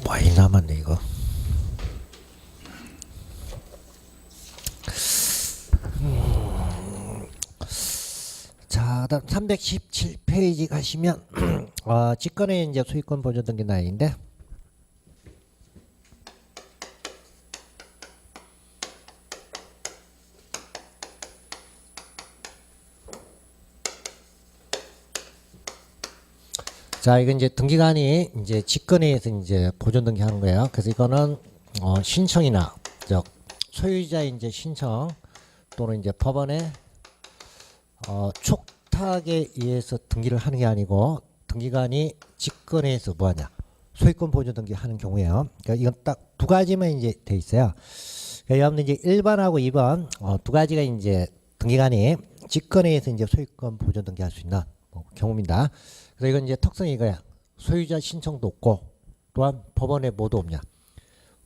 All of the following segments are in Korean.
많이 남았네 이거. 자, 다음 317페이지 가시면 직권에 이제 소유권 보존 등기 나인데 자, 이건 이제 등기관이 이제 직권에서 이제 보존 등기하는 거예요. 그래서 이거는 신청이나 소유자의 이제 신청 또는 이제 법원의 촉탁에 의해서 등기를 하는 게 아니고 등기관이 직권에서 뭐하냐 소유권 보존 등기하는 경우에요. 그러니까 이건 딱 두 가지만 이제 돼 있어요. 그러니까 여러분들 이제 1번하고 2번 두 가지가 이제 등기관이 직권에서 이제 소유권 보존 등기할 수 있는 경우입니다. 그래서 이건 이제 특성이 이거야. 소유자 신청도 없고 또한 법원에 뭐도 없냐.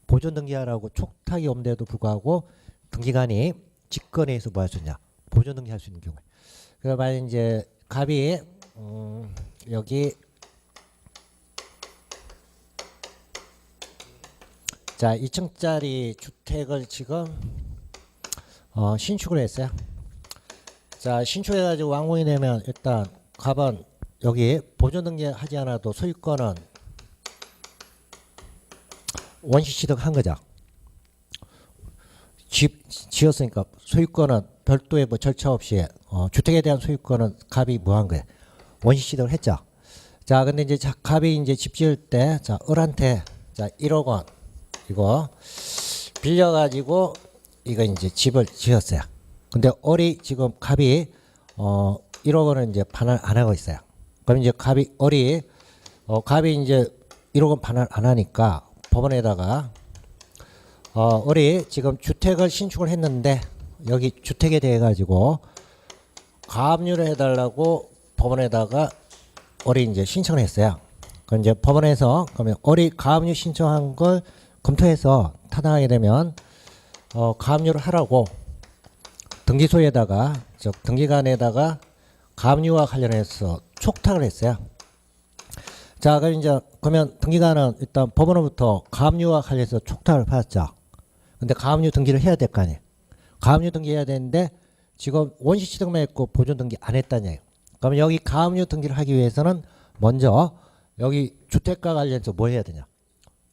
보존 등기하라고 촉탁이 없는데도 불구하고 등기관이 직권에서 뭐 할 수 있냐. 보존 등기할 수 있는 경우에. 그래서 만약 이제 갑이 여기 자 2층짜리 주택을 지금 신축을 했어요. 자 신축해가지고 완공이 되면 일단 갑은 여기 보존 등기하지 않아도 소유권은 원시 취득한 거죠. 집 지었으니까 소유권은 별도의 뭐 절차 없이 주택에 대한 소유권은 갑이 뭐한 거예요? 원시 취득을 했죠. 자, 근데 이제 갑이 이제 집 지을 때 자, 을한테 자 1억 원 이거 빌려가지고 이거 이제 집을 지었어요. 근데 을이 지금 갑이 1억 원을 이제 반환 안 하고 있어요. 그럼 이제 을이 이제 1억 원 반환 안 하니까 법원에다가 을이 지금 주택을 신축을 했는데 여기 주택에 대해 가지고 가압류를 해달라고 법원에다가 을이 이제 신청을 했어요. 그럼 이제 법원에서 그러면 을이 가압류 신청한 걸 검토해서 타당하게 되면 가압류를 하라고 등기소에다가 즉 등기관에다가 가압류와 관련해서 촉탁을 했어요. 자, 그럼 이제 그러면 등기관은 일단 법원으로부터 가압류와 관련해서 촉탁을 받았죠. 근데 가압류 등기를 해야 될 거 아니에요. 가압류 등기해야 되는데 지금 원시 취득만 했고 보존 등기 안 했다는 얘기예요. 그러면 여기 가압류 등기를 하기 위해서는 먼저 여기 주택과 관련해서 뭐 해야 되냐?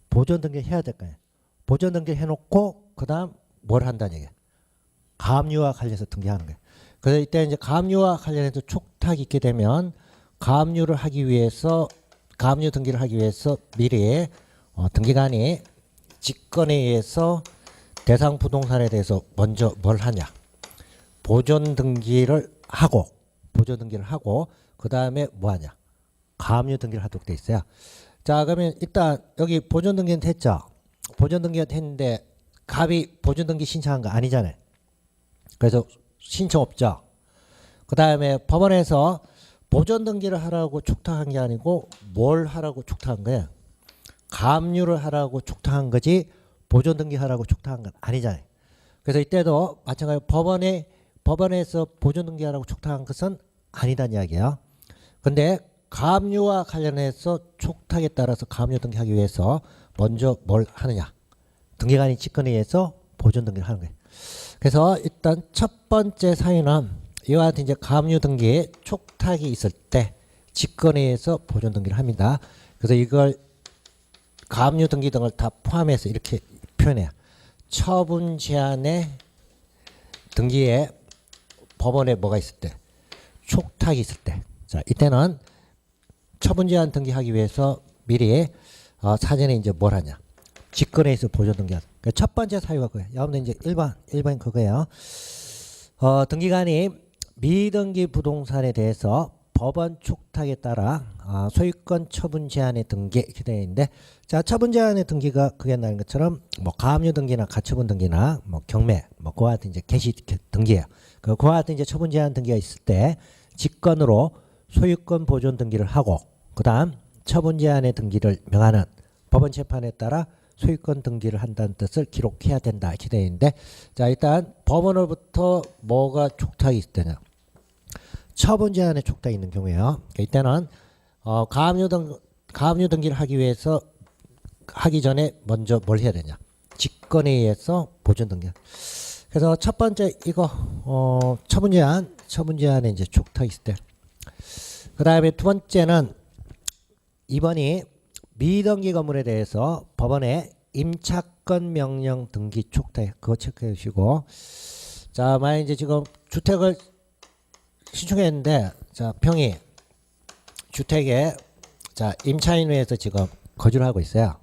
보존 등기 해야 될 거 아니에요. 보존 등기 해놓고 그다음 뭘 한다는 얘기예요. 가압류와 관련해서 등기하는 거예요. 그래서 이때 이제 가압류와 관련해서 촉탁이 있게 되면 가압류를 하기 위해서 가압류 등기를 하기 위해서 미리 등기관이 직권에 의해서 대상 부동산에 대해서 먼저 뭘 하냐 보존 등기를 하고 그 다음에 뭐 하냐 가압류 등기를 하도록 돼 있어요. 자, 그러면 일단 여기 보존 등기는 됐죠. 보존 등기가 됐는데 갑이 보존 등기 신청한 거 아니잖아요. 그래서 신청 없죠. 그 다음에 법원에서 보존 등기를 하라고 촉탁한 게 아니고 뭘 하라고 촉탁한 거야? 가압류를 하라고 촉탁한 거지 보존 등기 하라고 촉탁한 건 아니잖아요. 그래서 이때도 마찬가지로 법원에서 보존 등기하라고 촉탁한 것은 아니다는 이야기예요. 근데 가압류와 관련해서 촉탁에 따라서 가압류 등기하기 위해서 먼저 뭘 하느냐? 등기관이 직권에 의해서 보존 등기를 하는 거예요. 그래서 일단 첫 번째 사유는 이와 같은 이제 가압류 등기에 촉탁이 있을 때 직권에 의해서 보존 등기를 합니다. 그래서 이걸 가압류 등기 등을 다 포함해서 이렇게 표현해요. 처분 제한의 등기에 법원에 뭐가 있을 때 촉탁이 있을 때 자 이때는 처분 제한 등기하기 위해서 미리 사전에 이제 뭘 하냐 직권에 의해서 보존 등기하는 그러니까 첫 번째 사유가 그거예요. 여러분들 이제 1번 그거예요. 등기관이 미등기 부동산에 대해서 법원 촉탁에 따라 소유권 처분 제한의 등기 이렇게 되어 있는데 자 처분 제한의 등기가 그게 나는 것처럼 뭐 가압류 등기나 가처분 등기나 뭐 경매 뭐 그와 같은 이제 개시 등기예요. 그와 같은 이제 처분 제한 등기가 있을 때 직권으로 소유권 보존 등기를 하고 그다음 처분 제한의 등기를 명하는 법원 재판에 따라 소유권 등기를 한다는 뜻을 기록해야 된다 이렇게 되어 있는데 자 일단 법원으로부터 뭐가 촉탁이 있을 때냐 처분 제한에 촉탁이 있는 경우에요. 이때는 가압류 등기를 하기 위해서 하기 전에 먼저 뭘 해야 되냐? 직권에 의해서 보존 등기. 그래서 첫 번째 이거 처분제한에 이제 촉탁이 있을 때. 그 다음에 두 번째는 2번이 미등기 건물에 대해서 법원에 임차권 명령 등기 촉탁. 그거 체크해 주시고. 자, 만약 이제 지금 주택을 신청했는데, 자, 평이 주택에 자, 임차인회에서 지금 거주를 하고 있어요.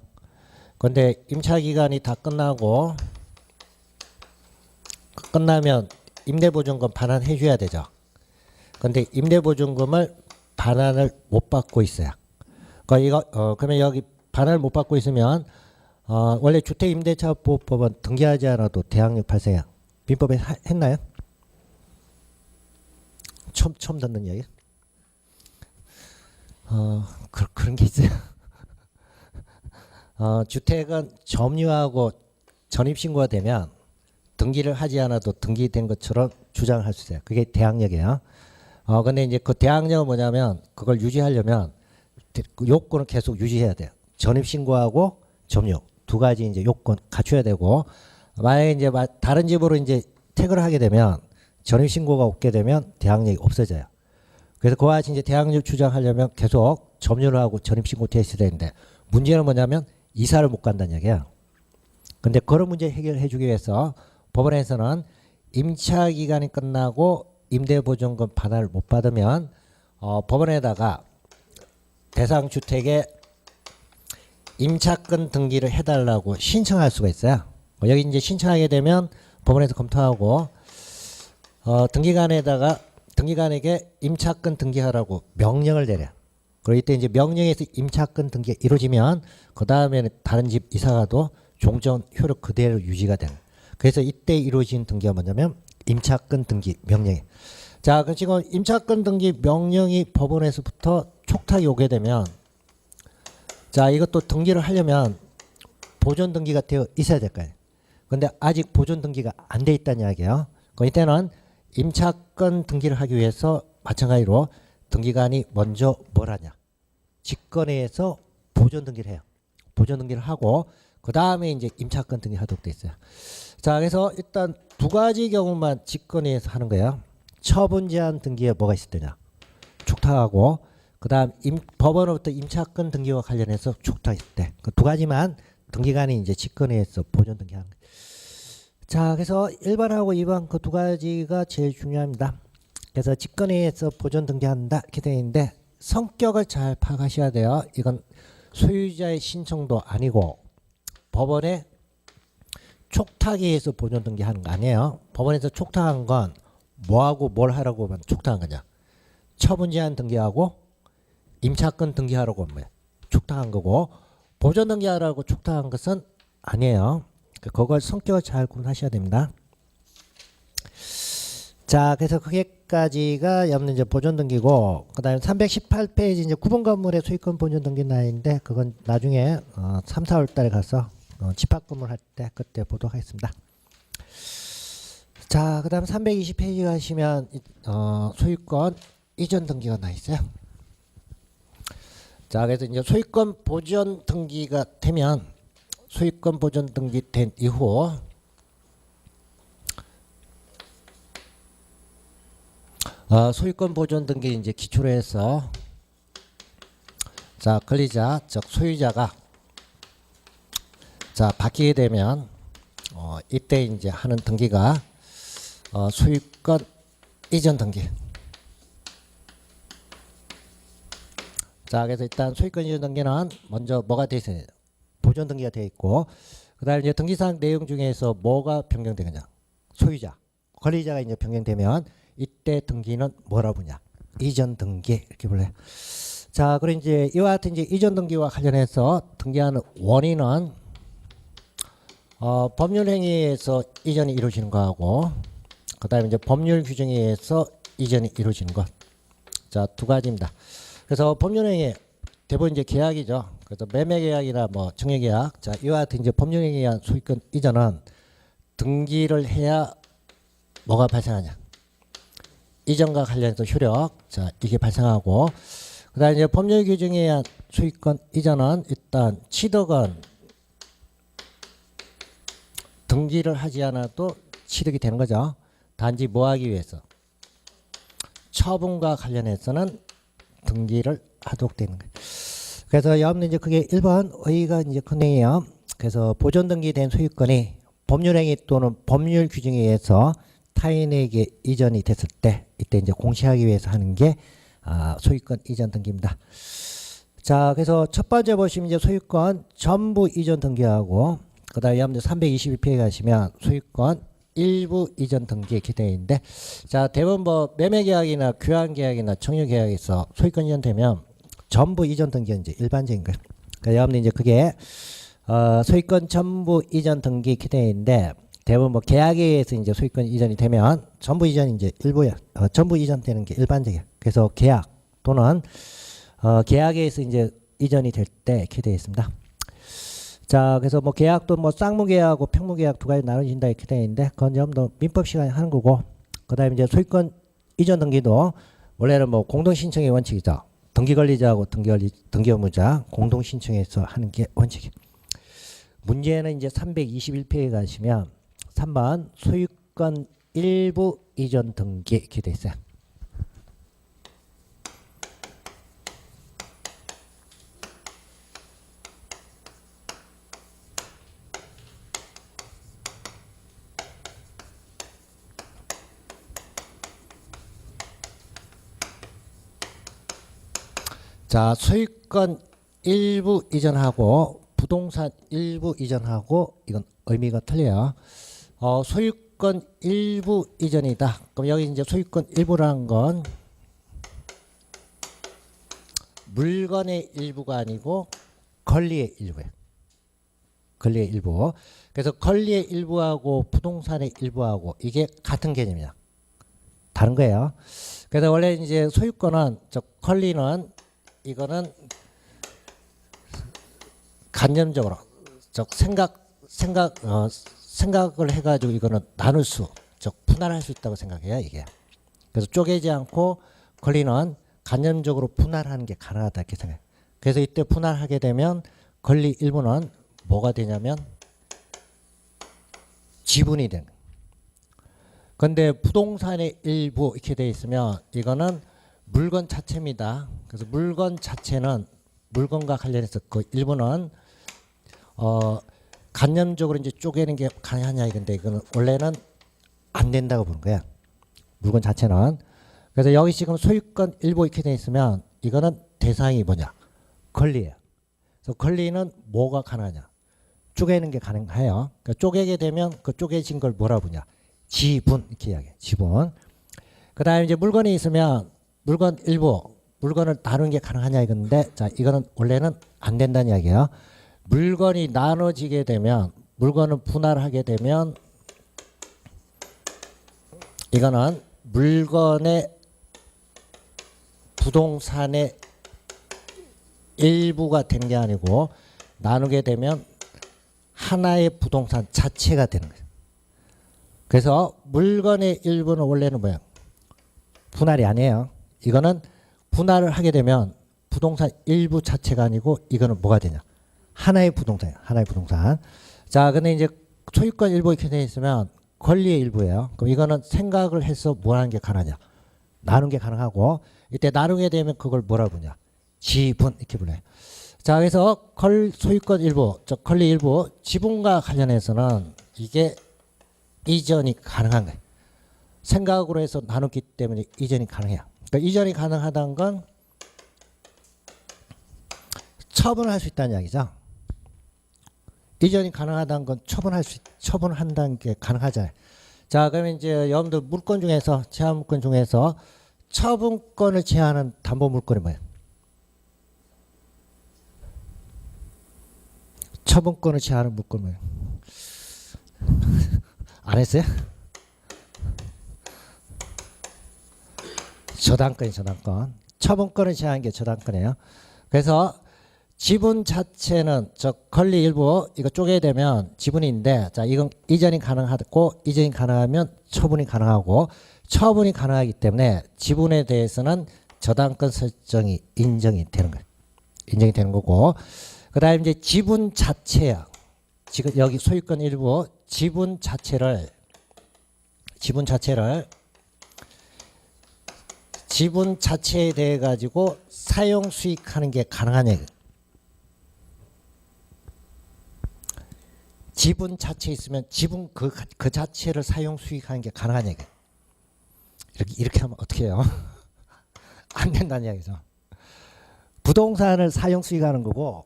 그런데 임차 기간이 다 끝나고 끝나면 임대보증금 반환해 줘야 되죠. 그런데 임대보증금을 반환을 못 받고 있어요. 그러면 여기 반환을 못 받고 있으면 원래 주택임대차보호법은 등기하지 않아도 대항력 발생해요. 민법에 했나요? 처음 듣는 얘기? 그런 게 있어요. 주택은 점유하고 전입신고가 되면 등기를 하지 않아도 등기된 것처럼 주장을 할 수 있어요. 그게 대항력이에요. 근데 이제 그 대항력은 뭐냐면 그걸 유지하려면 요건을 계속 유지해야 돼요. 전입신고하고 점유 두 가지 이제 요건 갖춰야 되고, 만약에 이제 다른 집으로 이제 퇴거를 하게 되면 전입신고가 없게 되면 대항력이 없어져요. 그래서 그와 같이 이제 대항력 주장하려면 계속 점유를 하고 전입신고 돼 있어야 되는데, 문제는 뭐냐면 이사를 못 간다는 얘기야. 근데 그런 문제 해결해 주기 위해서 법원에서는 임차 기간이 끝나고 임대보증금 반환을 못 받으면 법원에다가 대상 주택에 임차권 등기를 해달라고 신청할 수가 있어요. 여기 이제 신청하게 되면 법원에서 검토하고 등기관에게 임차권 등기하라고 명령을 내려. 그리고 이때 이제 명령에서 임차권 등기가 이루어지면 그 다음에는 다른 집 이사가도 종전 효력 그대로 유지가 되는. 그래서 이때 이루어진 등기가 뭐냐면 임차권 등기 명령이. 자, 그 지금 임차권 등기 명령이 법원에서부터 촉탁이 오게 되면, 자, 이것도 등기를 하려면 보존 등기가 되어 있어야 될 거예요. 근데 아직 보존 등기가 안 돼 있다는 이야기예요. 이때는 임차권 등기를 하기 위해서 마찬가지로 등기관이 먼저 뭘 하냐? 직권에서 보존 등기를 해요. 보존 등기를 하고 그 다음에 이제 임차권 등기 하도록 돼 있어요. 자, 그래서 일단 두 가지 경우만 직권에서 하는 거예요. 처분 제한 등기에 뭐가 있을 때냐? 촉탁하고 그 다음 법원으로부터 임차권 등기와 관련해서 촉탁했을 때 그 두 가지만 등기관이 이제 직권에서 보존 등기하는 거예요. 자, 그래서 1번하고 2번 그 두 가지가 제일 중요합니다. 그래서 직권에서 보존 등기한다 이렇게 되어 있는데, 성격을 잘 파악하셔야 돼요. 이건 소유자의 신청도 아니고 법원에 촉탁에 의해서 보존 등기하는 거 아니에요. 법원에서 촉탁한 건 뭐하고 뭘 하라고만 촉탁한 거냐? 처분 제한 등기하고 임차권 등기하라고 뭐야? 촉탁한 거고, 보존 등기하라고 촉탁한 것은 아니에요. 그걸 성격을 잘 구분하셔야 됩니다. 자, 그래서 그게까지가 옆는 이제 보존 등기고, 그다음에 318페이지 이제 구분 건물의 소유권 보존 등기 나인데, 그건 나중에 3, 4월 달에 가서 집합 건물 할 때 그때 보도록 하겠습니다. 자, 그다음 320페이지 가시면 소유권 이전 등기가 나 있어요. 자, 그래서 이제 소유권 보존 등기가 되면, 소유권 보존 등기 된 이후 소유권 보존 등기 이제 기초로 해서, 자, 권리자 즉 소유자가 자 바뀌게 되면 이때 이제 하는 등기가 소유권 이전 등기. 자, 그래서 일단 소유권 이전 등기는 먼저 뭐가 돼 있어요? 보존 등기가 돼 있고, 그다음에 이제 등기사항 내용 중에서 뭐가 변경되느냐? 소유자, 권리자가 이제 변경되면 이때 등기는 뭐라 부르냐? 이전 등기 이렇게 불러요. 자, 그리고 이제 이와 같은 이제 이전 등기와 관련해서 등기하는 원인은 법률 행위에서 이전이 이루어지는 거하고, 그다음에 이제 법률 규정에 의해서 이전이 이루어지는 것. 자, 두 가지입니다. 그래서 법률 행위 대부분 이제 계약이죠. 그래서 매매 계약이나 뭐 증여 계약. 자, 이와 같은 이제 법률 행위에 의한 소유권 이전은 등기를 해야 뭐가 발생하냐? 이전과 관련해서 효력. 자, 이게 발생하고, 그다음에 이제 법률 규정에 의한 소유권 이전은 일단 취득은 등기를 하지 않아도 취득이 되는 거죠. 단지 뭐 하기 위해서? 처분과 관련해서는 등기를 하도록 되는 거예요. 그래서 여러분들 이제 그게 1번 의의가 이제 컨닝이에요. 그래서 보존 등기된 소유권이 법률행위 또는 법률 규정에 의해서 타인에게 이전이 됐을 때 이때 이제 공시하기 위해서 하는 게 소유권 이전 등기입니다. 자, 그래서 첫 번째 보시면 이제 소유권 전부 이전 등기하고 그다음에 여러분들 322페이지 가시면 소유권 일부 이전 등기 이렇게 되어 있는데 자, 대부분 뭐 매매 계약이나 교환 계약이나 청유 계약에서 소유권 이전되면 전부 이전 등기가 이제 일반적인 거예요. 그러니까 여러분들 이제 그게 소유권 전부 이전 등기 이렇게 되어 있는데 대부분 뭐 계약에 의해서 이제 소유권 이전이 되면 전부 이전이 이제 일부야. 전부 이전되는 게 일반적이야. 그래서 계약 또는 계약에 의해서 이제 이전이 될 때 이렇게 되어 있습니다. 자, 그래서 뭐 계약도 뭐 쌍무계약하고 평무계약 두 가지 나눠진다 이렇게 되어 있는데 그건 좀 더 민법 시간에 하는 거고 그다음에 이제 소유권 이전 등기도 원래는 뭐 공동 신청의 원칙이죠. 등기 권리자하고 등기 의무자 공동 신청해서 하는 게 원칙이에요. 문제는 이제 321페이지 가시면 3번 소유권 일부 이전 등기 이렇게 돼 있어요. 자, 소유권 일부 이전하고 부동산 일부 이전하고 이건 의미가 틀려요. 소유권 일부 이전이다. 그럼 여기 이제 소유권 일부라는 건 물건의 일부가 아니고 권리의 일부예요. 권리의 일부. 그래서 권리의 일부하고 부동산의 일부하고 이게 같은 개념이야. 다른 거예요. 그래서 원래 이제 소유권은 저 권리는 이거는 간접적으로 즉 생각을 해가지고 이거는 나눌 수, 즉 분할할 수 있다고 생각해요 이게. 그래서 쪼개지 않고 권리는 간접적으로 분할하는 게 가능하다 이렇게 생각해요. 그래서 이때 분할하게 되면 권리 일부는 뭐가 되냐면 지분이 되는 거예요. 근데 부동산의 일부 이렇게 돼 있으면 이거는 물건 자체입니다. 그래서 물건 자체는 물건과 관련해서 그 일부는 간접적으로 이제 쪼개는 게 가능하냐 이건데 이거는 원래는 안 된다고 보는 거야. 물건 자체는. 그래서 여기 지금 소유권 일부 이렇게 돼 있으면 이거는 대상이 뭐냐? 권리예요. 그래서 권리는 뭐가 가능하냐? 쪼개는 게 가능해요. 그러니까 쪼개게 되면 그 쪼개진 걸 뭐라 부르냐? 지분 이렇게 이야기해. 지분. 그다음에 이제 물건이 있으면 물건 일부 물건을 나누는 게 가능하냐 이건데 자 이거는 원래는 안 된다는 이야기예요. 물건이 나눠지게 되면 물건을 분할하게 되면 이거는 물건의 부동산의 일부가 된 게 아니고 나누게 되면 하나의 부동산 자체가 되는 거예요. 그래서 물건의 일부는 원래는 뭐야? 분할이 아니에요. 이거는 분할을 하게 되면 부동산 일부 자체가 아니고 이거는 뭐가 되냐? 하나의 부동산이에요. 하나의 부동산. 자, 근데 이제 소유권 일부 이렇게 되어 있으면 권리의 일부예요. 그럼 이거는 생각을 해서 뭐 하는 게 가능하냐? 나누는 게 가능하고 이때 나누게 되면 그걸 뭐라 부르냐? 지분 이렇게 불러요. 자, 그래서 소유권 일부, 즉 권리 일부 지분과 관련해서는 이게 이전이 가능한 거예요. 생각으로 해서 나눴기 때문에 이전이 가능해요. 그러니까 이전이 가능하다는 건 처분할 수 있다는 이야기죠. 이전이 가능하다는 건 처분한다는 게 가능하잖아요. 자, 그러면 이제 여러분들 물건 중에서 제한 물건 중에서 처분권을 제한하는 담보 물건이 뭐예요? 처분권을 제한하는 물건 뭐예요? 안 했어요? 저당권이 저당권. 처분권을 제한한 게 저당권이에요. 그래서 지분 자체는 저 권리 일부 이거 쪼개야 되면 지분인데 자 이건 이전이 가능하고 이전이 가능하면 처분이 가능하고 처분이 가능하기 때문에 지분에 대해서는 저당권 설정이 인정이 되는 거예요. 인정이 되는 거고 그다음에 이제 지분 자체야. 지금 여기 소유권 일부 지분 자체에 대해 가지고 사용 수익하는 게 가능한 얘기. 지분 자체 있으면 지분 그 자체를 사용 수익하는 게 가능한 얘기. 이렇게 하면 어떻게 해요? 안 된다는 이야기죠. 부동산을 사용 수익하는 거고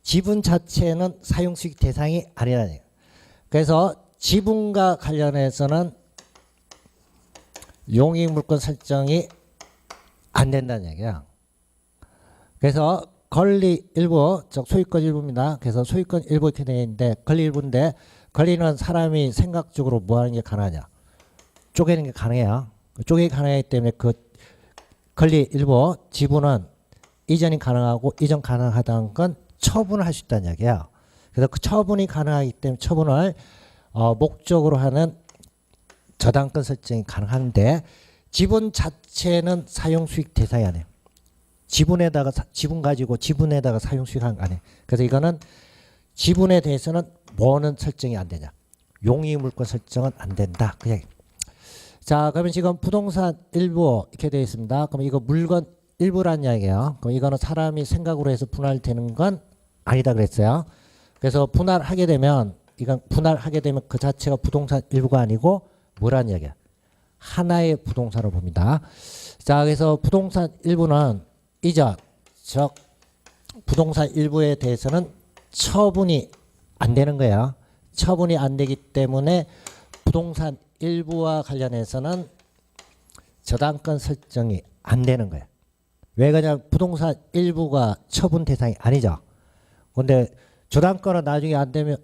지분 자체는 사용 수익 대상이 아니라는 얘기. 그래서 지분과 관련해서는 용익 물권 설정이 안 된다는 얘기야. 그래서 권리 일부, 즉 소유권 일부입니다. 그래서 소유권 일부 이렇게 되어 있는데 권리 일부인데 권리는 사람이 생각적으로 뭐 하는 게 가능하냐? 쪼개는 게 가능해요. 쪼개기 가능하기 때문에 그 권리 일부 지분은 이전이 가능하고 이전 가능하다는 건 처분을 할 수 있다는 이야기야. 그래서 그 처분이 가능하기 때문에 처분을 목적으로 하는 저당권 설정이 가능한데 지분 자체는 사용 수익 대상이 아니에요. 지분 가지고 지분에다가 사용 수익하는 거 아니에요. 그래서 이거는 지분에 대해서는 뭐는 설정이 안 되냐? 용익 물권 설정은 안 된다. 그 얘기. 자, 그러면 지금 부동산 일부 이렇게 되어 있습니다. 그럼 이거 물건 일부란 이야기예요. 그럼 이거는 사람이 생각으로 해서 분할되는 건 아니다 그랬어요. 그래서 분할하게 되면 이건 분할하게 되면 그 자체가 부동산 일부가 아니고 뭐란 이야기야? 하나의 부동산을 봅니다. 자, 그래서 부동산 일부는 이전, 즉 부동산 일부에 대해서는 처분이 안 되는 거예요. 처분이 안 되기 때문에 부동산 일부와 관련해서는 저당권 설정이 안 되는 거예요. 왜 그러냐? 부동산 일부가 처분 대상이 아니죠. 근데 저당권은 나중에 안 되면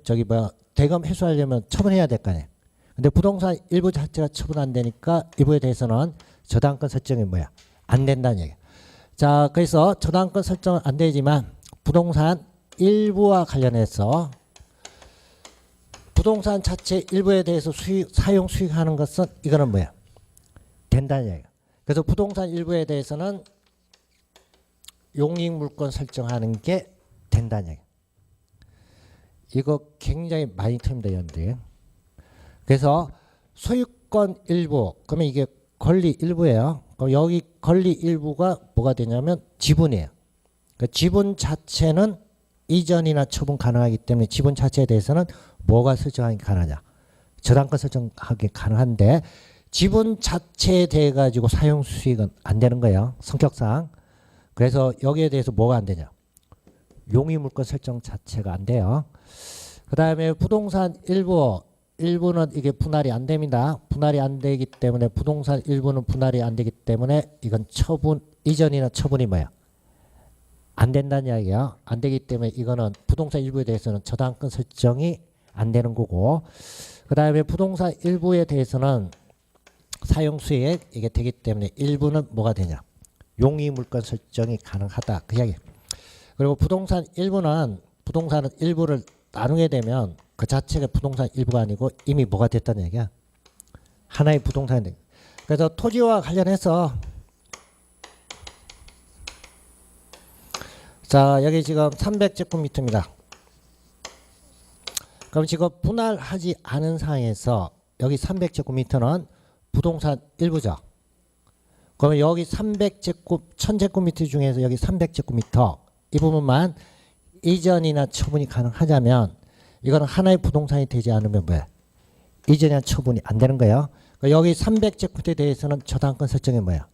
대금 회수하려면 처분해야 될 거 아니에요. 근데 부동산 일부 자체가 처분 안 되니까 일부에 대해서는 저당권 설정이 뭐야? 안 된다는 얘기예요. 자, 그래서 저당권 설정은 안 되지만 부동산 일부와 관련해서 부동산 자체 일부에 대해서 사용 수익하는 것은 이거는 뭐야? 된다는 얘기예요. 그래서 부동산 일부에 대해서는 용익 물권 설정하는 게 된다는 얘기예요. 이거 굉장히 많이 틀립니다, 여러분들. 그래서 소유권 일부, 그러면 이게 권리 일부예요. 그럼 여기 권리 일부가 뭐가 되냐면 지분이에요. 그러니까 지분 자체는 이전이나 처분 가능하기 때문에 지분 자체에 대해서는 뭐가 설정하기 가능하냐? 저당권 설정하기 가능한데 지분 자체에 대해 가지고 사용 수익은 안 되는 거예요. 성격상. 그래서 여기에 대해서 뭐가 안 되냐? 용익 물권 설정 자체가 안 돼요. 그 다음에 부동산 일부는 이게 분할이 안 됩니다. 분할이 안 되기 때문에 부동산 일부는 분할이 안 되기 때문에 이건 처분 이전이나 처분이 뭐야? 안 된다는 이야기야. 안 되기 때문에 이거는 부동산 일부에 대해서는 저당권 설정이 안 되는 거고, 그 다음에 부동산 일부에 대해서는 사용 수익 이게 되기 때문에 일부는 뭐가 되냐? 용익 물권 설정이 가능하다. 그 이야기. 그리고 부동산은 일부를 나누게 되면 그 자체가 부동산 일부가 아니고 이미 뭐가 됐다는 얘기야? 하나의 부동산이. 그래서 토지와 관련해서 자, 여기 지금 300제곱미터입니다. 그럼 지금 분할하지 않은 상황에서 여기 300제곱미터는 부동산 일부죠. 그러면 여기 1000제곱미터 중에서 여기 300제곱미터 이 부분만 이전이나 처분이 가능하자면 이거는 하나의 부동산이 되지 않으면 뭐야? 이전이나 처분이 안 되는 거예요. 그러니까 여기 300제곱미터에 대해서는 저당권 설정이 뭐야?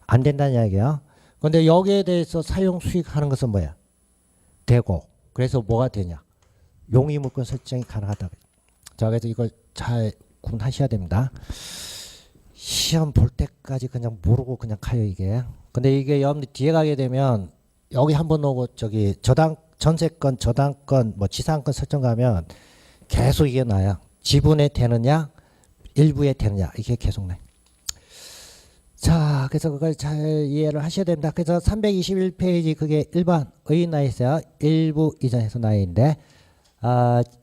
안 된다는 이야기예요. 그런데 여기에 대해서 사용 수익하는 것은 뭐야? 되고. 그래서 뭐가 되냐? 용익 물권 설정이 가능하다. 자, 그래서 이걸 잘 구분하셔야 됩니다. 시험 볼 때까지 그냥 모르고 그냥 가요 이게. 근데 이게 여러분들 뒤에 가게 되면 여기 한번 오고 저기 전세권, 저당권, 뭐 지상권 설정 가면 계속 이게 나요. 지분에 되느냐, 일부에 되느냐 이게 계속 나요. 자, 그래서 그걸 잘 이해를 하셔야 됩니다. 그래서 321페이지 그게 일반 의인 나와 있어요. 일부 이전에서 나인데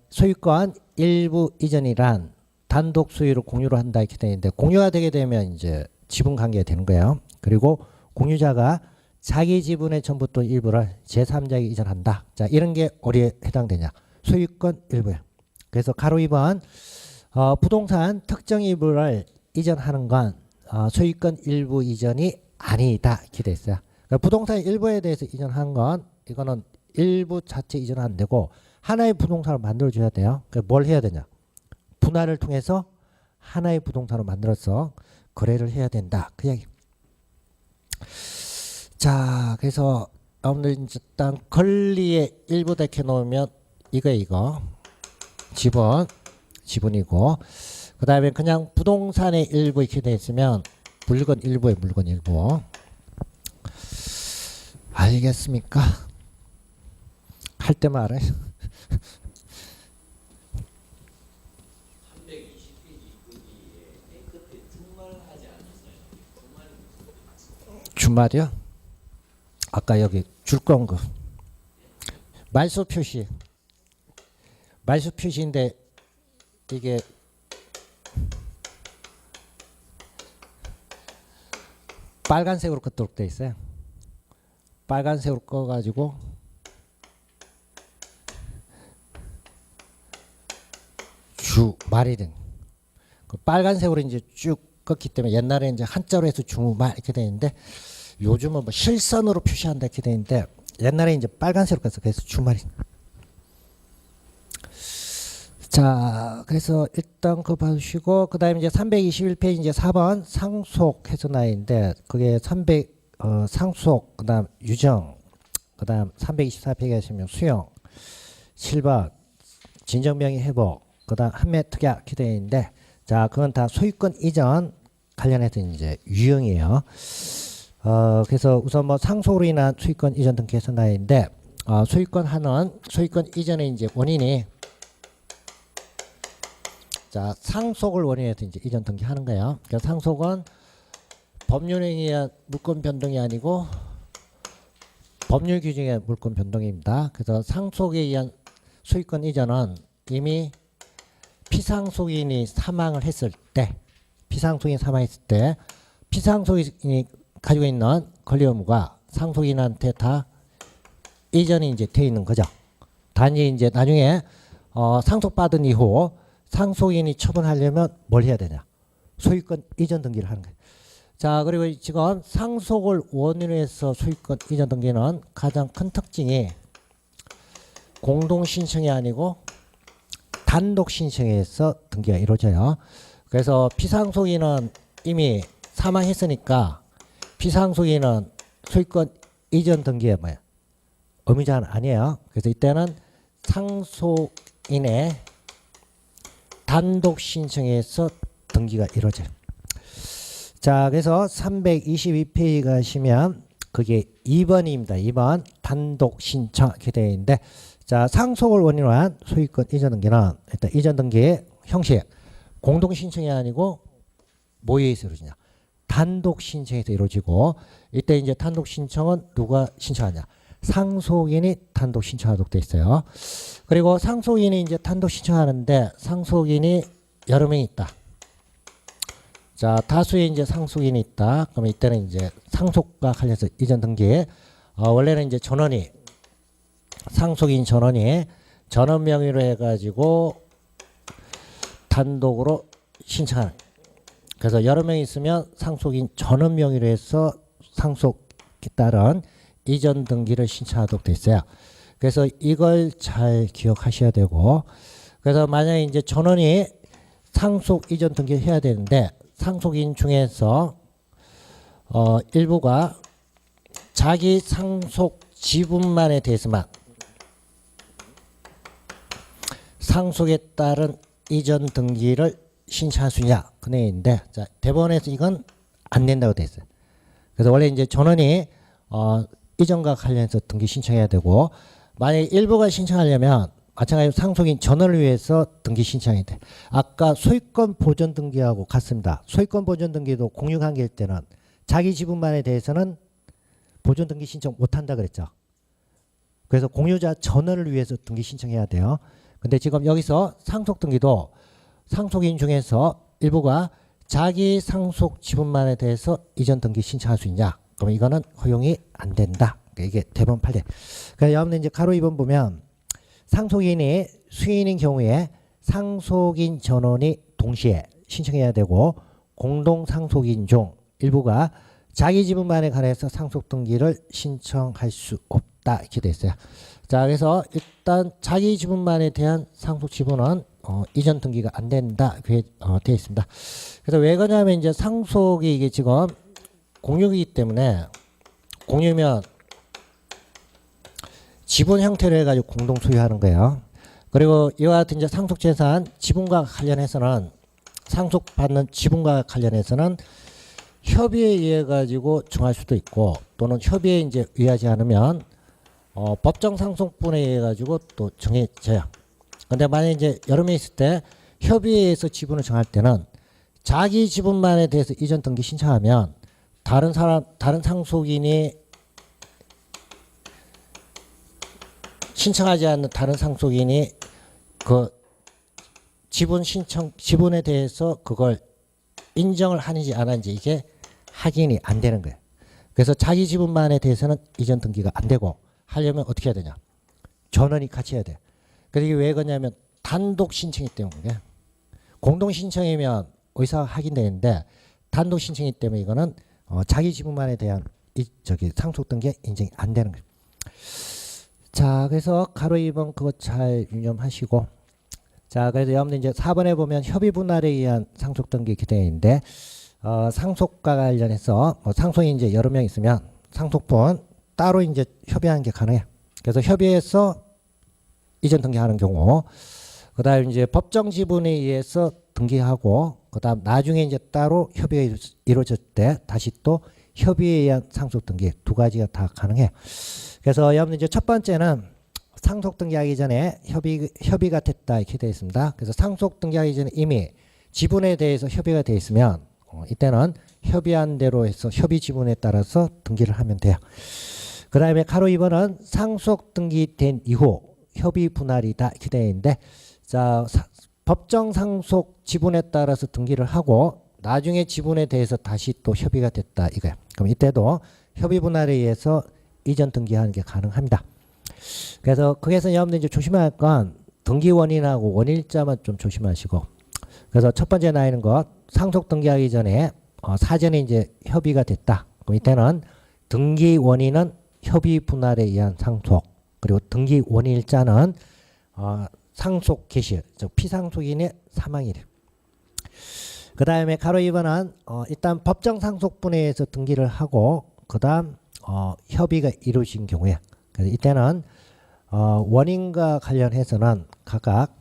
소유권 일부 이전이란 단독 소유를 공유를 한다 이렇게 되어 있는데 공유가 되게 되면 이제 지분 관계가 되는 거예요. 그리고 공유자가 자기 지분의 전부 또는 일부를 제3자에게 이전한다. 자, 이런 게 어디에 해당되냐? 소유권 일부야. 그래서 가로 2번 부동산 특정 일부를 이전하는 건 소유권 일부 이전이 아니다 기대했어요. 그러니까 부동산 일부에 대해서 이전한 건 이거는 일부 자체 이전 안 되고 하나의 부동산을 만들어줘야 돼요. 그러니까 뭘 해야 되냐? 분할을 통해서 하나의 부동산을 만들어서 거래를 해야 된다. 그 이야기. 자, 그래서 여러분들 일단 권리의 일부 대켜 놓으면 이거 지분이고 그 다음에 그냥 부동산의 일부 이렇게 돼 있으면 물건 일부에 물건 일부. 알겠습니까? 할 때만 알아요. 주말이요? 아까 여기 줄건 거 말소 표시인데 이게 빨간색으로 끄도록 돼 있어요. 빨간색으로 꺼가지고 주말이든 그 빨간색으로 이제 쭉 껐기 때문에 옛날에 이제 한자로 해서 주말 이렇게 돼 있는데 요즘은 뭐 실선으로 표시한다 이렇게 돼 있는데 옛날에 이제 빨간색으로 껐어. 그래서 주말이. 자, 그래서 일단 그거 봐주시고 그 다음에 이제 321페이지 이제 4번 상속해서 나인데 그게 상속 그 다음 유정 그 다음 324페이지 하시면 수용 7번 진정명의 회복 그 다음 한매 특약 이렇게 되어 있는데 자 그건 다 소유권 이전 관련해서 이제 유형이에요. 그래서 우선 뭐 상속으로 인한 소유권 이전 등기에서 나인데 소유권 이전의 이제 원인이 자 상속을 원인해서 이제 이전 등기하는 거예요. 그러니까 상속은 법률에 의한 물권 변동이 아니고 법률 규정에 의한 물권 변동입니다. 그래서 상속에 의한 소유권 이전은 이미 피상속인이 사망을 했을 때 피상속인이 가지고 있는 권리 의무가 상속인한테 다 이전이 이제 돼 있는 거죠. 단지 이제 나중에 상속받은 이후 상속인이 처분하려면 뭘 해야 되냐? 소유권 이전 등기를 하는 거예요. 자, 그리고 지금 상속을 원인으로 해서 소유권 이전 등기는 가장 큰 특징이 공동 신청이 아니고 단독 신청에서 등기가 이루어져요. 그래서 피상속인은 이미 사망했으니까 피상속인은 소유권 이전 등기에 뭐야? 의무자는 아니에요. 그래서 이때는 상속인의 단독 신청에서 등기가 이루어져요. 자, 그래서 322페이지 가시면 그게 2번입니다. 2번 단독 신청 이렇게 되어 있는데 자, 상속을 원인으로 한 소유권 이전 등기는 일단 이전 등기의 형식 공동 신청이 아니고 뭐에서 이루어지냐? 단독 신청에서 이루어지고 이때 이제 단독 신청은 누가 신청하냐? 상속인이 단독 신청하도록 되어 있어요. 그리고 상속인이 이제 단독 신청하는데 상속인이 여러 명이 있다. 자, 다수의 이제 상속인이 있다. 그러면 이때는 이제 상속과 관련해서 이전 등기 원래는 이제 상속인 전원이 전원 명의로 해가지고 단독으로 신청하는. 그래서 여러 명이 있으면 상속인 전원 명의로 해서 상속에 따른 이전 등기를 신청하도록 돼 있어요. 그래서 이걸 잘 기억하셔야 되고 그래서 만약에 이제 전원이 상속 이전 등기를 해야 되는데 상속인 중에서 일부가 자기 상속 지분만에 대해서만 상속에 따른 이전 등기를 신청할 수 있냐 그 내용인데 자, 대법원에서 이건 안 된다고 돼 있어요. 그래서 원래 이제 전원이 이전과 관련해서 등기 신청해야 되고 만약에 일부가 신청하려면 마찬가지로 상속인 전원을 위해서 등기 신청해야 돼. 아까 소유권 보존 등기하고 같습니다. 소유권 보존 등기도 공유관계일 때는 자기 지분만에 대해서는 보존 등기 신청 못한다 그랬죠. 그래서 공유자 전원을 위해서 등기 신청해야 돼요. 근데 지금 여기서 상속 등기도 상속인 중에서 일부가 자기 상속 지분만에 대해서 이전 등기 신청할 수 있냐? 그럼 이거는 허용이 안 된다. 이게 대법원 판례. 그러니까 여러분들 이제 가로 2번 보면 상속인이 수인인 경우에 상속인 전원이 동시에 신청해야 되고 공동 상속인 중 일부가 자기 지분만에 관해서 상속 등기를 신청할 수 없다 이렇게 돼 있어요. 자, 그래서 일단 자기 지분만에 대한 상속 지분은 이전 등기가 안 된다 이렇게 되어 있습니다. 그래서 왜 그러냐면 이제 상속이 이게 지금 공유이기 때문에 공유면 지분 형태로 해가지고 공동 소유하는 거예요. 그리고 이와 같은 이제 상속 재산 지분과 관련해서는 상속받는 지분과 관련해서는 협의에 의해 가지고 정할 수도 있고 또는 협의에 이제 의하지 않으면 법정 상속분에 의해 가지고 또 정해져요. 근데 만약에 이제 여러 명 있을 때 협의에 의해서 지분을 정할 때는 자기 지분만에 대해서 이전 등기 신청하면 다른 상속인이 신청하지 않는 다른 상속인이 그 지분에 대해서 그걸 인정을 하는지 안 하는지 이게 확인이 안 되는 거예요. 그래서 자기 지분만에 대해서는 이전 등기가 안 되고 하려면 어떻게 해야 되냐? 전원이 같이 해야 돼. 그래서 이게 왜 그러냐면 단독 신청이기 때문에 공동 신청이면 의사가 확인되는데 단독 신청이기 때문에 이거는 자기 지분만에 대한 상속 등기가 인정이 안 되는 거예요. 자, 그래서 가로 2번 그거 잘 유념하시고 자, 그래서 여러분들 이제 4번에 보면 협의 분할에 의한 상속 등기 기대인데 상속과 관련해서 상속이 이제 여러 명 있으면 상속분 따로 이제 협의하는 게 가능해. 그래서 협의해서 이전 등기하는 경우, 그다음 이제 법정 지분에 의해서 등기하고, 그다음 나중에 이제 따로 협의가 이루어질 때 다시 또 협의에 의한 상속 등기 두 가지가 다 가능해. 그래서 여러분 이제 첫 번째는 상속 등기하기 전에 협의가 됐다 이렇게 되어 있습니다. 그래서 상속 등기하기 전에 이미 지분에 대해서 협의가 되어 있으면 이때는 협의한 대로 해서 협의 지분에 따라서 등기를 하면 돼요. 그 다음에 가로 2번은 상속 등기된 이후 협의 분할이다 이렇게 되어 있는데 자, 법정 상속 지분에 따라서 등기를 하고 나중에 지분에 대해서 다시 또 협의가 됐다 이거야. 그럼 이때도 협의 분할에 의해서 이전 등기하는 게 가능합니다. 그래서 거기에서 여러분들 이제 조심해야 할 건 등기 원인하고 원일자만 좀 조심하시고, 그래서 첫 번째 나이는 것 상속 등기하기 전에 사전에 이제 협의가 됐다. 그럼 이때는 등기 원인은 협의 분할에 의한 상속, 그리고 등기 원일자는 상속 개시, 즉 피상속인의 사망이래. 그 다음에 가로 2번은 일단 법정 상속분에 의해서 등기를 하고 그 다음 협의가 이루어진 경우에, 그래서 이때는 원인과 관련해서는 각각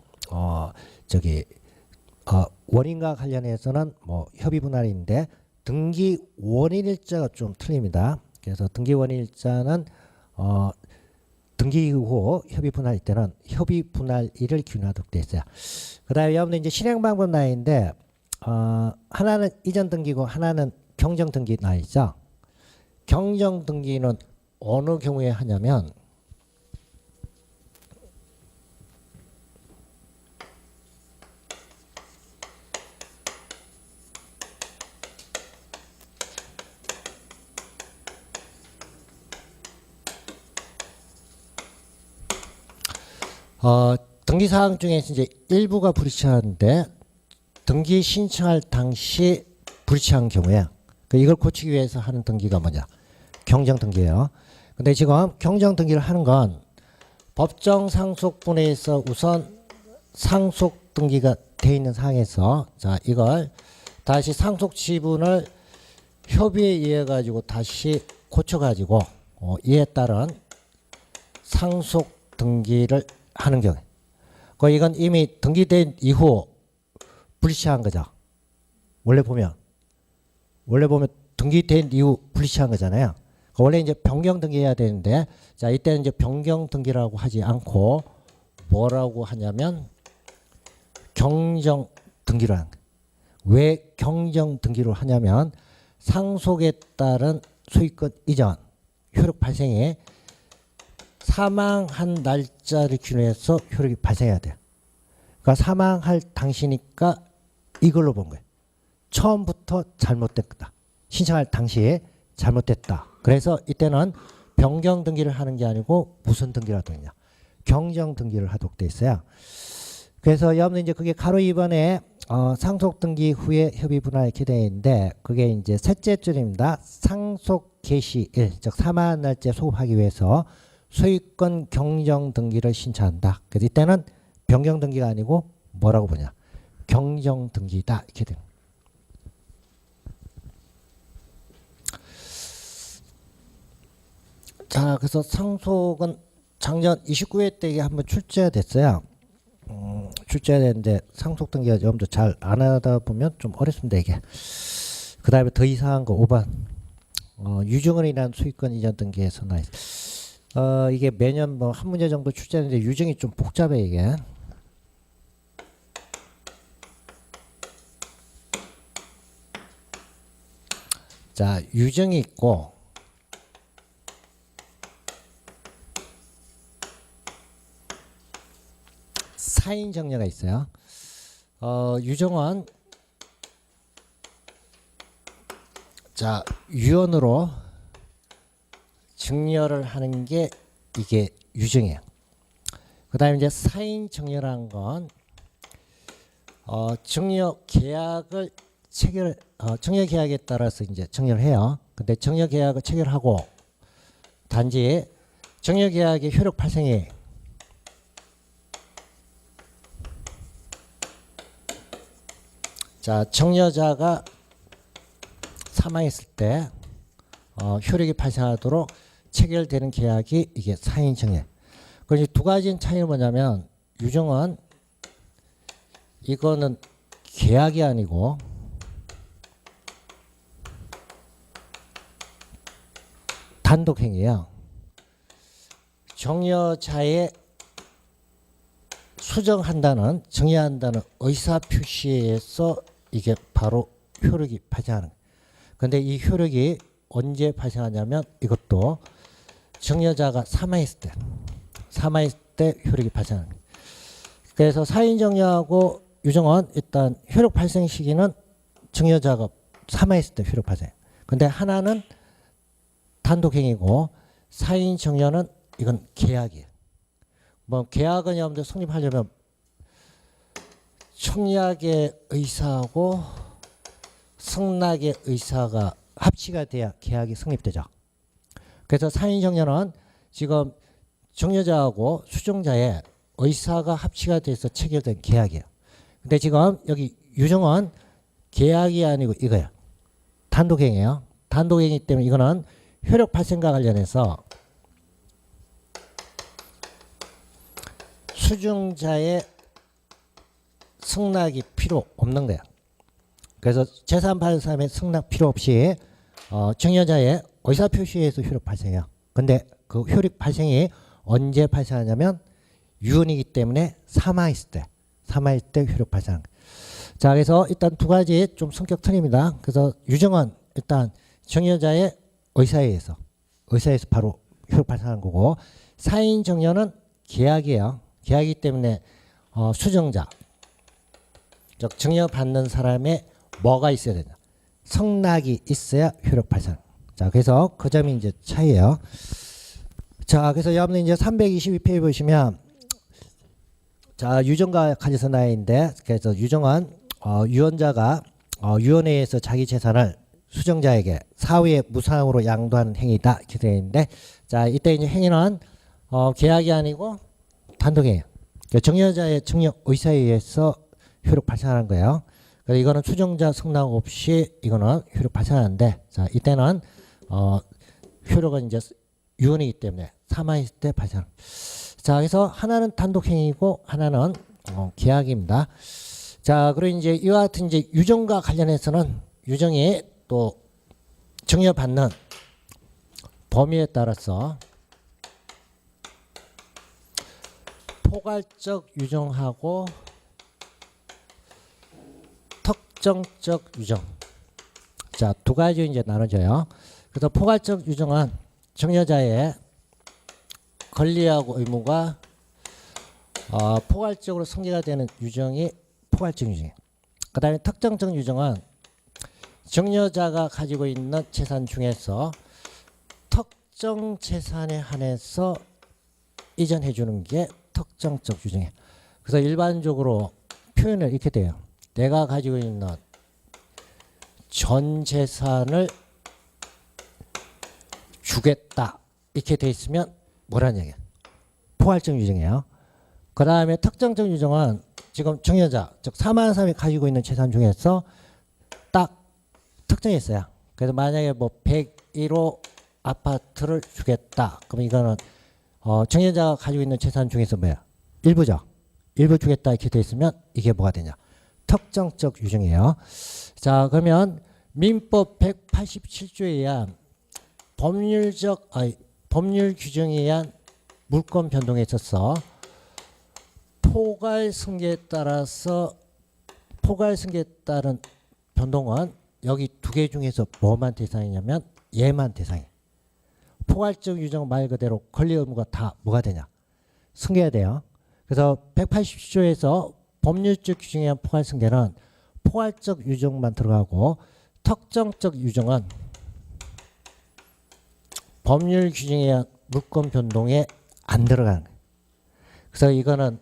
원인과 관련해서는 뭐 협의 분할인데 등기 원인일자가 좀 틀립니다. 그래서 등기 원인일자는 등기 후 협의 분할일 때는 협의 분할일을 기준하도록 되어 있어요. 그다음에 여러분들 이제 실행 방법 나이인데 하나는 이전 등기고 하나는 경정 등기 나이죠. 경정 등기는 어느 경우에 하냐면 등기 사항 중에서 이제 일부가 불이치하는데 등기 신청할 당시 불이치한 경우에 이걸 고치기 위해서 하는 등기가 뭐냐? 경정 등기예요. 근데 지금 경정 등기를 하는 건 법정 상속분에서 우선 상속 등기가 돼 있는 상황에서 자, 이걸 다시 상속 지분을 협의에 의해 가지고 다시 고쳐 가지고 이에 따른 상속 등기를 하는 경우, 이건 이미 등기된 이후 불이치한 거죠. 원래 보면 등기된 이후 불이치한 거잖아요. 원래 이제 변경 등기해야 되는데, 자, 이때는 이제 변경 등기라고 하지 않고 뭐라고 하냐면 경정 등기로 하는 거예요. 왜 경정 등기로 하냐면 상속에 따른 소유권 이전 효력 발생에 사망한 날짜를 기준해서 효력이 발생해야 돼요. 그러니까 사망할 당시니까 이걸로 본 거예요. 처음부터 잘못됐다. 신청할 당시에 잘못됐다. 그래서 이때는 변경 등기를 하는 게 아니고 무슨 등기를 하도록 했냐? 경정 등기를 하도록 돼 있어요. 그래서 여러분들 이제 그게 가로 2번에 상속 등기 후에 협의 분할 이렇게 되어 있는데 그게 이제 셋째 줄입니다. 상속 개시일, 즉 사망한 날짜 소급하기 위해서 소유권 경정 등기를 신청한다. 그래서 이때는 변경 등기가 아니고 뭐라고 보냐? 경정 등기다 이렇게 됩니다. 자, 그래서 상속은 작년 29회 때 이게 한번 출제가 됐어요. 출제가 됐는데 상속 등기가 여러분들 잘 안 하다 보면 좀 어렵습니다 이게. 그 다음에 더 이상한 거 5번 유증을 인한 소유권 이전 등기에서 나 이게 매년 뭐 한 문제 정도 출제하는데 유증이 좀 복잡해 이게. 자, 유증이 있고 사인 정려가 있어요. 유정은 자 유언으로 증여를 하는 게 이게 유증이에요. 그 다음에 이제 사인 정려라는 건 증여 계약을 증여 계약에 따라서 이제 정려를 해요. 근데 증여 계약을 체결하고 단지 증여 계약의 효력 발생이 자, 정여자가 사망했을 때 효력이 발생하도록 체결되는 계약이 이게 사인 정여. 그래서 두 가지 차이는 뭐냐면 유정은 이거는 계약이 아니고 단독행위예요. 정여자의 수정한다는 정의한다는 의사표시에서 이게 바로 효력이 발생하는 거예요. 근데 이 효력이 언제 발생하냐면 이것도 정여자가 사망했을 때 효력이 발생하는 거예요. 그래서 사인정여하고 유정은 일단 효력 발생 시기는 정여자가 사망했을 때 효력 발생. 근데 하나는 단독행위고 사인정여는 이건 계약이에요. 뭐 계약은 여러분들 성립하려면 청약의 의사하고 승낙의 의사가 합치가 돼야 계약이 성립되죠. 그래서 사인정여는 지금 정여자하고 수정자의 의사가 합치가 돼서 체결된 계약이에요. 근데 지금 여기 유정은 계약이 아니고 이거야. 단독행위예요. 단독행위 때문에 이거는 효력 발생과 관련해서 수증자의 승낙이 필요 없는 거야. 그래서 제3발사의 승낙 필요 없이 정여자의 의사표시에서 효력 발생해요. 근데 그 효력 발생이 언제 발생하냐면 유언이기 때문에 사망했을 때 효력 발생. 자, 그래서 일단 두 가지 좀 성격 틀립니다. 그래서 유정은 일단 정여자의 의사에 의해서 바로 효력 발생하는 거고 사인 정여는 계약이에요. 계약이기 때문에 수정자 즉 정여받는 사람의 뭐가 있어야 되냐 성낙이 있어야 효력 발생. 자, 그래서 그 점이 이제 차이예요. 자, 그래서 여러분 이제 322페이지 보시면 자 유정과 관련해서 나와 있는데 그래서 유정은 유언자가 유언회에서 자기 재산을 수정자에게 사후에 무상으로 양도하는 행위다 이렇게 되어 있는데 자 이때 이제 행위는 계약이 아니고 단독행위. 정여자의 정여 의사에 의해서 효력 발생하는 거예요. 그래서 이거는 수정자 승낙 없이 이거는 효력 발생하는데 자 이때는 효력은 이제 유언이기 때문에 사망했을 때 발생. 자, 그래서 하나는 단독행위고 하나는 계약입니다. 자, 그리고 이제 이와 같은 이제 유정과 관련해서는 유정이 또 정여받는 범위에 따라서 포괄적 유정하고 특정적 유정. 자, 두 가지 이제 나눠져요. 그래서 포괄적 유정은 정여자의 권리하고 의무가 포괄적으로 성립가 되는 유정이 포괄적 유정이에요. 그 다음에 특정적 유정은 정여자가 가지고 있는 재산 중에서 특정 재산에 한해서 이전해 주는 게 특정적 유정이에요. 그래서 일반적으로 표현을 이렇게 돼요. 내가 가지고 있는 전 재산을 주겠다 이렇게 돼 있으면 뭐라는 얘기야? 포괄적 유정이에요. 그 다음에 특정적 유정은 지금 청여자 즉 사망한 사람이 가지고 있는 재산 중에서 딱 특정했어요. 그래서 만약에 뭐 101호 아파트를 주겠다. 그럼 이거는 청여자가 가지고 있는 재산 중에서 뭐야? 일부죠. 일부 주겠다 이렇게 돼 있으면 이게 뭐가 되냐? 특정적 유정이에요. 자, 그러면 민법 187조에 의한 법률 규정에 의한 물권 변동에 있어서 포괄 승계에 따른 변동은 여기 두 개 중에서 뭐만 대상이냐면 얘만 대상이에요. 포괄적 유정 말 그대로 권리 의무가 다 뭐가 되냐? 승계해야 돼요. 그래서 180조에서 법률적 규정에 의한 포괄 승계는 포괄적 유정만 들어가고 특정적 유정은 법률 규정에 의한 물권 변동에 안 들어가는 거예요. 그래서 이거는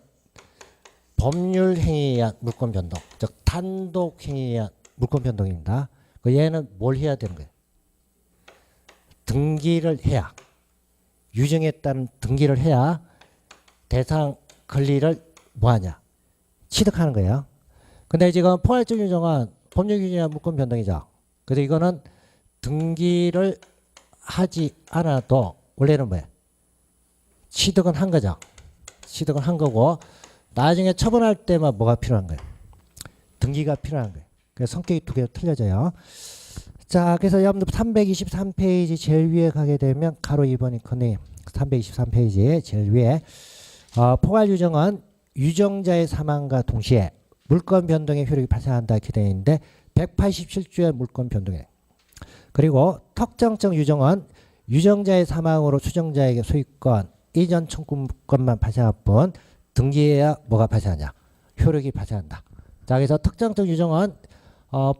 법률 행위에 의한 물권 변동, 즉 단독 행위에 의한 물권 변동입니다. 얘는 뭘 해야 되는 거예요? 등기를 해야, 유정에 따른 등기를 해야 대상 권리를 뭐하냐? 취득하는 거예요. 근데 지금 포괄적 유정은 법률 규정에 의한 물권 변동이죠. 그래서 이거는 등기를 하지 않아도 원래는 뭐예요? 취득은 한 거죠. 취득은 한 거고 나중에 처분할 때만 뭐가 필요한 거예요? 등기가 필요한 거예요. 그래서 성격이 두 개로 틀려져요. 자, 그래서 여러분들 323페이지 제일 위에 가게 되면 가로 2번이 커네. 323페이지 제일 위에 포괄 유정은 유정자의 사망과 동시에 물권 변동의 효력이 발생한다 이렇게 되어 있는데 187조의 물권 변동에 그리고 특정적 유정은 유정자의 사망으로 추정자에게 소유권 이전 청구권만 발생할 뿐 등기해야 뭐가 발생하냐? 효력이 발생한다. 자, 그래서 특정적 유정은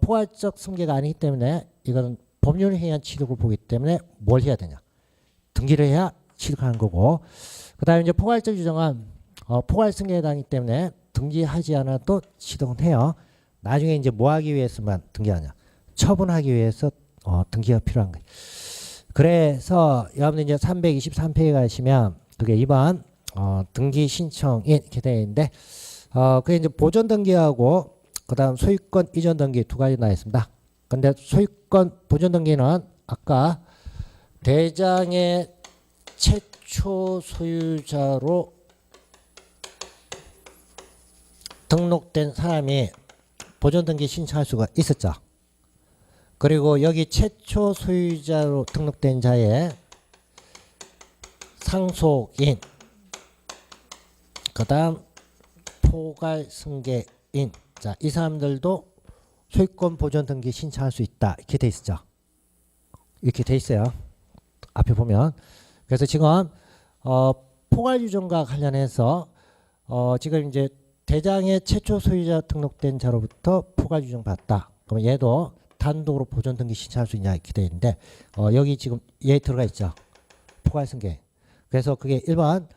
포괄적 승계가 아니기 때문에 이거는 법률에 의한 취득을 보기 때문에 뭘 해야 되냐? 등기를 해야 취득하는 거고 그 다음에 이제 포괄적 유정은 포괄 승계에 해당하기 때문에 등기하지 않아도 취득은 해요. 나중에 이제 뭐 하기 위해서만 등기하냐? 처분하기 위해서 등기가 필요한 거예요. 그래서 여러분들 이제 323페이지 가시면 그게 2번 등기 신청인 이렇게 되어 있는데 그게 이제 보존 등기하고 그다음 소유권 이전 등기 두 가지 나와 있습니다. 근데 소유권 보존 등기는 아까 대장의 최초 소유자로 등록된 사람이 보존 등기 신청할 수가 있었죠. 그리고 여기 최초 소유자로 등록된 자의 상속인 그다음 포괄 승계인 자, 이 사람들도 소유권 보존 등기 신청할 수 있다 이렇게 돼 있죠. 이렇게 돼 있어요. 앞에 보면 그래서 지금 포괄 유정과 관련해서 지금 이제 대장의 최초 소유자 등록된 자로부터 포괄 유정 받았다. 그럼 얘도 단독으로 보존 등기 신청할 수 있냐 이렇게 돼 있는데 여기 지금 얘 들어가 있죠. 포괄 승계. 그래서 그게 1번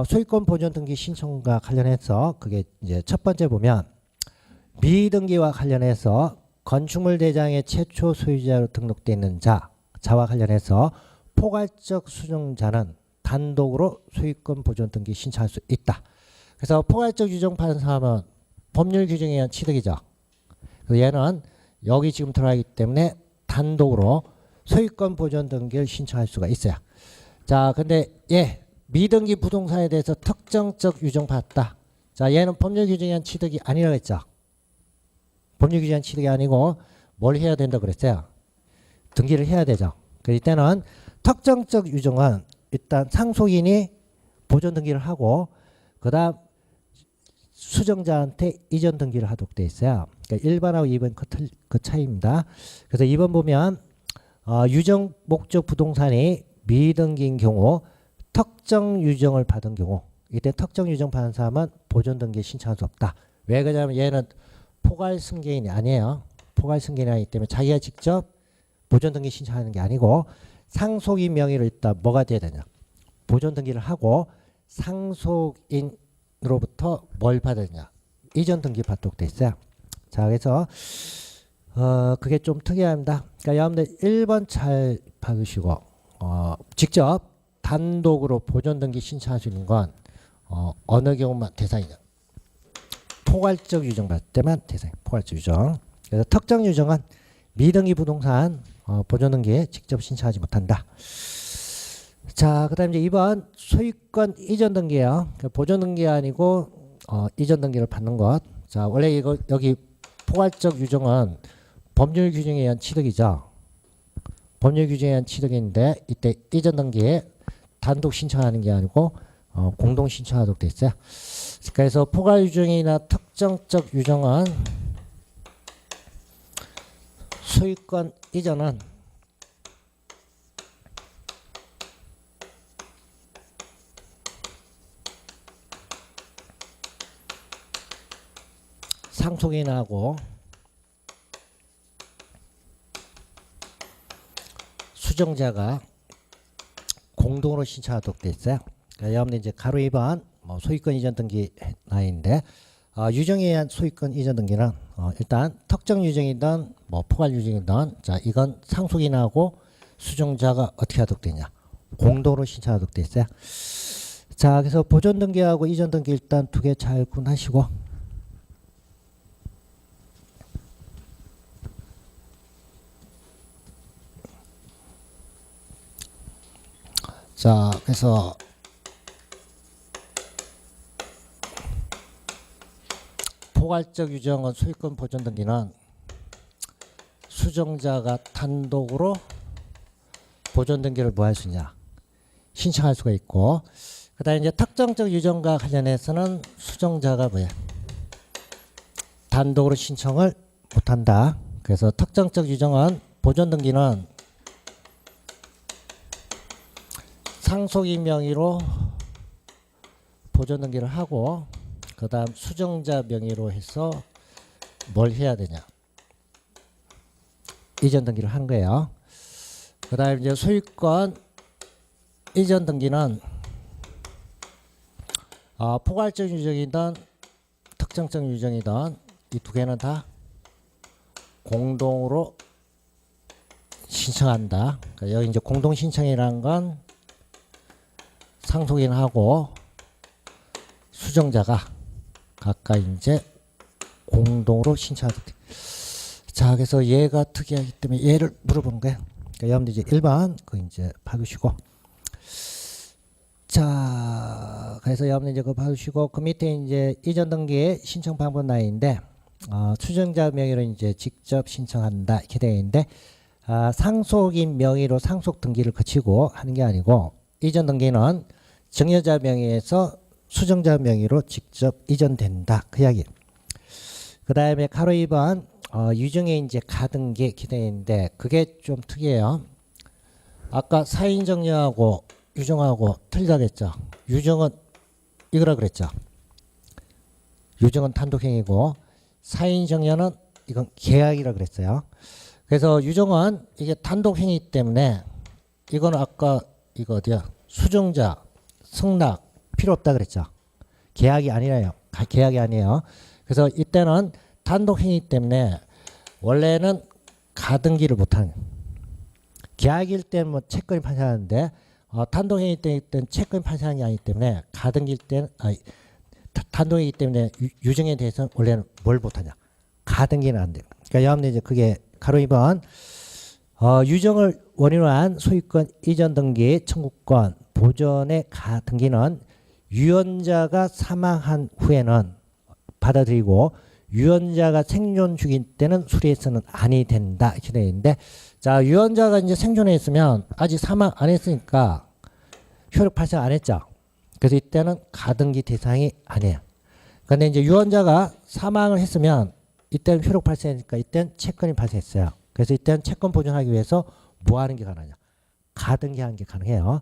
소유권 보존 등기 신청과 관련해서 그게 이제 첫 번째 보면 미등기와 관련해서 건축물 대장의 최초 소유자로 등록되어 있는 자와 관련해서 포괄적 수정자는 단독으로 소유권 보존 등기 신청할 수 있다. 그래서 포괄적 유정 받은 사람은 법률 규정에 의한 취득이죠. 그래서 얘는 여기 지금 들어가기 때문에 단독으로 소유권 보존 등기를 신청할 수가 있어요. 자, 근데 얘 미등기 부동산에 대해서 특정적 유정 받았다. 자, 얘는 법률 규정에 의한 취득이 아니라고 했죠. 법률 규정에 의한 취득이 아니고 뭘 해야 된다고 그랬어요? 등기를 해야 되죠. 그래서 이때는 특정적 유정은 일단 상속인이 보존 등기를 하고 그다음 수정자한테 이전 등기를 하도록 되어 있어요. 그러니까 1번하고 2번 그 차이입니다. 그래서 2번 보면 유정 목적 부동산이 미등기인 경우 특정 유정을 받은 경우 이때 특정 유정 받은 사람은 보존 등기 신청할 수 없다. 왜 그러냐면 얘는 포괄 승계인이 아니에요. 포괄 승계인이 아니기 때문에 자기가 직접 보존 등기 신청하는 게 아니고 상속인 명의로 일단 뭐가 돼야 되냐? 보존 등기를 하고 상속인 기관으로부터 뭘 받아야 되냐? 이전 등기 받도록 돼 있어요. 자, 그래서 그게 좀 특이합니다. 그러니까 여러분들 1번 잘 봐주시고 직접 단독으로 보존 등기 신청하시는 건 어느 경우만 대상이냐? 포괄적 유정 받을 때만 대상. 포괄적 유정. 그래서 특정 유정은 미등기 부동산 보존 등기에 직접 신청하지 못한다. 자, 그다음 이제 2번 소유권 이전 등기예요. 보존 등기 아니고 이전 등기를 받는 것. 자, 원래 이거 여기 포괄적 유정은 법률 규정에 의한 취득이죠. 법률 규정에 의한 취득인데 이때 이전 등기에 단독 신청하는 게 아니고 공동 신청하도록 돼 있어요. 그래서 포괄 유정이나 특정적 유정은 소유권 이전은 상속인하고 수정자가 공동으로 신청하도록 돼 있어요. 그러니까 여러분들 이제 가로 2번 소유권 이전 등기 나인데 유정에 의한 소유권 이전 등기는 일단 특정 유정이든 포괄 유정이든 자 이건 상속인하고 수정자가 어떻게 하도록 되냐 공동으로 신청하도록 돼 있어요. 자, 그래서 보존 등기하고 이전 등기 일단 두 개 잘 구분하시고 자, 그래서 포괄적 유정은 소유권 보존 등기는 수정자가 단독으로 보존 등기를 뭐 할 수 있냐 신청할 수가 있고 그다음에 이제 특정적 유정과 관련해서는 수정자가 뭐야 단독으로 신청을 못한다. 그래서 특정적 유정은 보존 등기는 상속인 명의로 보존 등기를 하고 그 다음 수정자 명의로 해서 뭘 해야 되냐 이전 등기를 한 거예요. 그 다음 이제 소유권 이전 등기는 포괄적 유정이든 특정적 유정이든 이 두 개는 다 공동으로 신청한다. 그러니까 여기 이제 공동 신청이라는 건 상속인하고 수정자가 각각 이제 공동으로 신청하게 돼. 자, 그래서 얘가 특이하기 때문에 얘를 물어보는 거예요. 그러니까 여러분들 이제 1번 그 이제 봐두시고 자, 그래서 여러분들 이제 그거 봐두시고 그 밑에 이제 이전 등기의 신청 방법 나인데 수정자 명의로 이제 직접 신청한다 이렇게 되어 있는데 상속인 명의로 상속 등기를 거치고 하는 게 아니고 이전 등기는 증여자 명의에서 수정자 명의로 직접 이전된다 그 이야기. 그 다음에 가로 2번 유정에 이제 가등기 기대인데 그게 좀 특이해요. 아까 사인 정려하고 유정하고 틀리다고 했죠. 유정은 이거라 그랬죠. 유정은 단독행위고 사인 정려는 이건 계약이라 그랬어요. 그래서 유정은 이게 단독행위 때문에 이건 아까 이거 어디야 수정자 승낙 필요 없다 그랬죠. 계약이 아니라요. 계약이 아니에요. 그래서 이때는 단독행위 때문에 원래는 가등기를 못하는 계약일 때는 뭐 채권이 판사하는데 단독행위 때는 채권이 판사하는 게 아니기 때문에 가등기일 때는 단독이기 때문에 유정에 대해서는 원래는 뭘 못하냐 가등기는 안 돼요. 그러니까 여러분들 이제 그게 가로 2번 유정을 원인으로 한 소유권 이전 등기 청구권 보존의 가등기는 유언자가 사망한 후에는 받아들이고 유언자가 생존 중일 때는 수리해서는 아니 된다 이렇게 되어 있는데 자 유언자가 이제 생존해 있으면 아직 사망 안 했으니까 효력 발생 안 했죠. 그래서 이때는 가등기 대상이 아니에요. 그런데 이제 유언자가 사망을 했으면 이때는 효력 발생하니까 이때는 채권이 발생했어요. 그래서 이때는 채권 보존하기 위해서 뭐 하는 게 가능하냐? 가등기 하는 게 가능해요.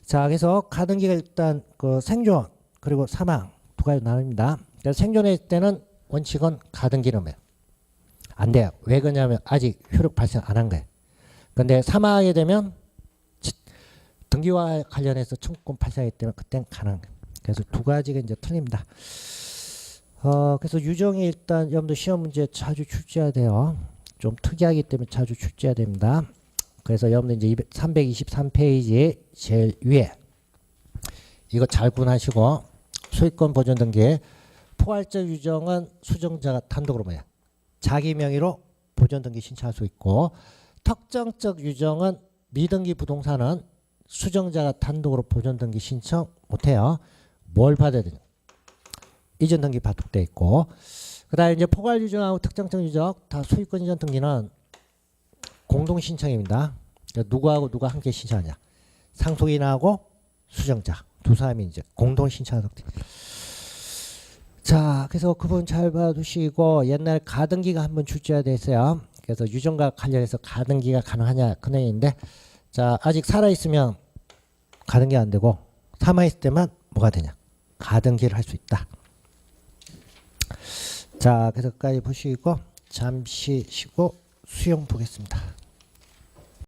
자, 그래서 가등기가 일단 그 생존 그리고 사망 두 가지 나눕니다. 그래서 생존했을 때는 원칙은 가등기는 안 돼요. 왜 그러냐면 아직 효력 발생 안 한 거예요. 그런데 사망하게 되면 등기와 관련해서 청구권 발생하기 때문에 그때는 가능한 거예요. 그래서 두 가지가 이제 틀립니다. 그래서 유정이 일단 여러분들 시험 문제 자주 출제해야 돼요. 좀 특이하기 때문에 자주 출제해야 됩니다. 그래서 여러분들 이제 323페이지 제일 위에 이거 잘 구분하시고 소유권 보존 등기 포괄적 유정은 수정자가 단독으로 뭐야? 자기 명의로 보존 등기 신청할 수 있고 특정적 유정은 미등기 부동산은 수정자가 단독으로 보존 등기 신청 못해요. 뭘 받아야 되냐? 이전 등기 발급돼 있고 그다음에 이제 포괄 유정하고 특정적 유정 다 소유권 이전 등기는 공동 신청입니다. 그러니까 누구하고 누가 함께 신청하냐? 상속인하고 수정자 두 사람이 이제 공동 신청하도록 돼. 자, 그래서 그분 잘 봐두시고 옛날 가등기가 한번 출제가 됐어요. 그래서 유정과 관련해서 가등기가 가능하냐 그 내용인데 자 아직 살아 있으면 가등기 안 되고 사망 있을 때만 뭐가 되냐? 가등기를 할 수 있다. 자, 그래서 끝까지 보시고 잠시 쉬고 수용 보겠습니다.